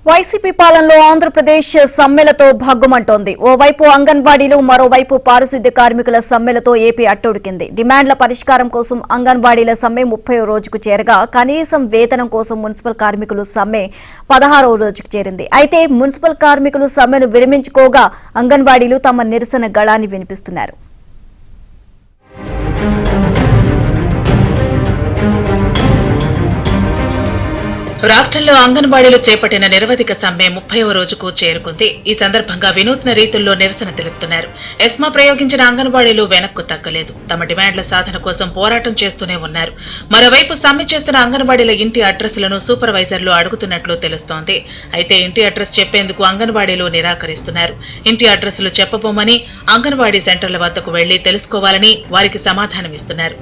YCP పాలనలో ఆంధ్రప్రదేశ్ సమ్మెలతో భగ్గుమంటోంది. ఓవైపు అంగన్వాడీలు, మరోవైపు పారిశుద్ధ్య కార్మికుల సమ్మెలతో ఏపీ అట్టడుకింది. డిమాండ్ల పరిష్కారం కోసం అంగన్వాడీల సమ్మె 30వ రోజుకు చేరగా కనీసం వేతనం కోసం మున్సిపల్ కార్మికులు సమ్మె 16వ రోజుకు చేరింది. అయితే మున్సిపల్ కార్మికులు సమ్మెను విరమించుకోగా అంగన్వాడీలు తమ నిరసన గళాన్ని వినిపిస్తున్నారు. రాష్ట్రంలో అంగన్వాడీలు చేపట్టిన నిరవధిక సమ్మె 30వ రోజుకు చేరుకుంది. ఈ సందర్భంగా వినూత్న రీతుల్లో నిరసన తెలుపుతున్నారు. ఎస్మా ప్రయోగించిన అంగన్వాడీలు వెనక్కు తగ్గలేదు. తమ డిమాండ్ల సాధన కోసం పోరాటం చేస్తూనే ఉన్నారు. మరోవైపు సమ్మె చేస్తున్న అంగన్వాడీల ఇంటి అడ్రస్లను సూపర్వైజర్లు అడుగుతున్నట్లు తెలుస్తోంది. అయితే ఇంటి అడ్రస్ చెప్పేందుకు అంగన్వాడీలు నిరాకరిస్తున్నారు. ఇంటి అడ్రస్లు చెప్పబోమని, అంగన్వాడీ సెంటర్ల వద్దకు వెళ్లి తెలుసుకోవాలని వారికి సమాధానమిస్తున్నారు.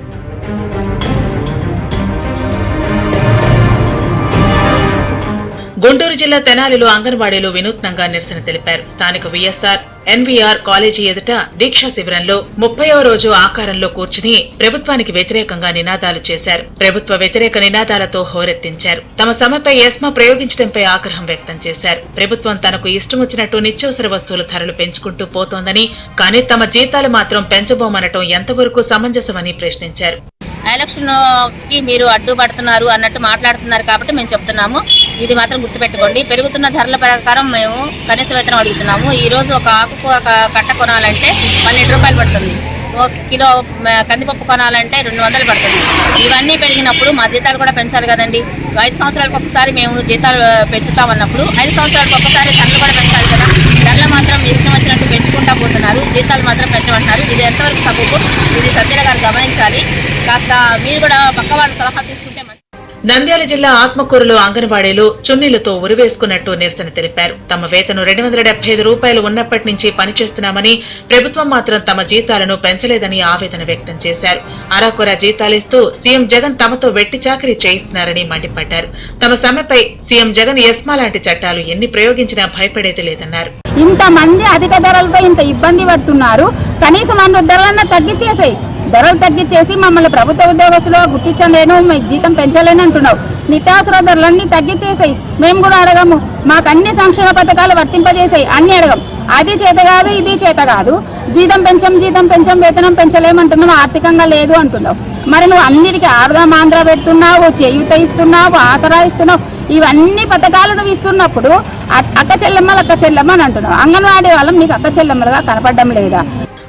గుంటూరు జిల్లా తెనాలిలో అంగన్వాడీలు వినూత్నంగా నిరసన తెలిపారు. స్థానిక వీఎస్ఆర్ ఎన్వీఆర్ కాలేజీ ఎదుట దీక్షా శిబిరంలో 30వ రోజు ఆకారంలో కూర్చుని ప్రభుత్వానికి వ్యతిరేకంగా నినాదాలు చేశారు. ప్రభుత్వ వ్యతిరేక నినాదాలతో హోరెత్తించారు. తమ సమ్మెపై ఎస్మా ప్రయోగించడంపై ఆగ్రహం వ్యక్తం చేశారు. ప్రభుత్వం తనకు ఇష్టం వచ్చినట్టు నిత్యావసర వస్తువుల ధరలు పెంచుకుంటూ పోతోందని, కానీ తమ జీతాలు మాత్రం పెంచబోమనటం ఎంతవరకు సమంజసమని ప్రశ్నించారు. ఎలక్షన్ కి మీరు అడ్డుపడుతున్నారు అన్నట్టు మాట్లాడుతున్నారు కాబట్టి మేము చెప్తున్నాము. ఇది మాత్రం గుర్తుపెట్టుకోండి. పెరుగుతున్న ధరల ప్రకారం మేము కనీస వేతనం అడుగుతున్నాము. ఈ రోజు ఒక ఆకుకూర కట్ట కొనాలంటే 12 రూపాయలు పడుతుంది. ఒక కిలో కందిపప్పు కొనాలంటే 200 పడుతుంది. ఇవన్నీ పెరిగినప్పుడు మా జీతాలు కూడా పెంచాలి కదండి. 5 సంవత్సరాలకు ఒకసారి మేము జీతాలు పెంచుతామన్నప్పుడు 5 సంవత్సరాలకు ఒకసారి ధరలు కూడా పెంచాలి కదా. ధరలు మాత్రం ఇష్టం వచ్చినట్టు పెంచుకుంటా పోతున్నారు. జీతాలు మాత్రం పెంచమంటున్నారు. ఇది ఎంతవరకు సబబు? ఇది సత్యన గారు గమనించాలి. కాస్త మీరు కూడా పక్క వాళ్ళ సలహా తీసుకుంటే మంచి. నంద్యాల జిల్లా ఆత్మకూరులో అంగన్వాడీలు చున్నీలతో ఉరివేసుకున్నట్టు నిరసన తెలిపారు. తమ వేతనం 275 రూపాయలు ఉన్నప్పటి నుంచి పనిచేస్తున్నామని, ప్రభుత్వం మాత్రం తమ జీతాలను పెంచలేదని ఆవేదన వ్యక్తం చేశారు. అరాకొర జీతాలిస్తూ సీఎం జగన్ తమతో వెట్టి చాకిరీ చేయిస్తున్నారని మండిపడ్డారు. తమ సమ్మెపై సీఎం జగన్ ఎస్మా లాంటి చట్టాలు ఎన్ని ప్రయోగించినా భయపడేది లేదన్నారు. ఇంతమంది అధిక ధరలతో ఇంత ఇబ్బంది పడుతున్నారు. కనీసం అన్న ధరలన్నా తగ్గించేసాయి. ధరలు తగ్గించేసి మమ్మల్ని ప్రభుత్వ ఉద్యోగస్తులు గుర్తించలేను, మీ జీతం పెంచలేను అంటున్నావు. నిత్యావసర ధరలన్నీ తగ్గించేసాయి. మేము కూడా అడగము. మాకు అన్ని సంక్షేమ పథకాలు వర్తింపజేసాయి. అన్ని అడగం. అది చేత కాదు, ఇది చేత కాదు. జీతం పెంచం, వేతనం పెంచలేమంటున్నావు. ఆర్థికంగా లేదు అంటున్నావు. మరి నువ్వు అన్నిటికీ ఆంధ్ర పెడుతున్నావు, చేయూత ఇస్తున్నావు, ఆసరా ఇస్తున్నావు. ఇవన్నీ పథకాలు నువ్వు ఇస్తున్నప్పుడు అక్క చెల్లెమ్మని అంటున్నావు. అంగన్వాడీ వాళ్ళం నీకు అక్క చెల్లెమ్మలుగా కనపడడం లేదా?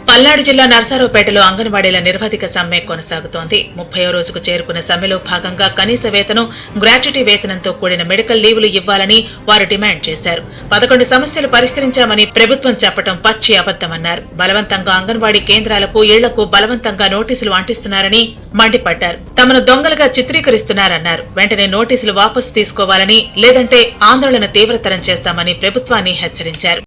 పల్నాడు జిల్లా నర్సారావుపేటలో అంగన్వాడీల నిరవధిక సమ్మె కొనసాగుతోంది. 30వ రోజుకు చేరుకున్న సమ్మెలో భాగంగా కనీస వేతనం, గ్రాట్యుటీ వేతనంతో కూడిన మెడికల్ లీవులు ఇవ్వాలని వారు డిమాండ్ చేశారు. 11 సమస్యలు పరిష్కరించామని ప్రభుత్వం చెప్పడం పచ్చి అబద్దమన్నారు. బలవంతంగా అంగన్వాడీ కేంద్రాలకు, ఇళ్లకు బలవంతంగా నోటీసులు అంటిస్తున్నారని మండిపడ్డారు. తమను దొంగలుగా చిత్రీకరిస్తున్నారన్నారు. వెంటనే నోటీసులు వాపసు తీసుకోవాలని, లేదంటే ఆందోళన తీవ్రతరం చేస్తామని ప్రభుత్వాన్ని హెచ్చరించారు.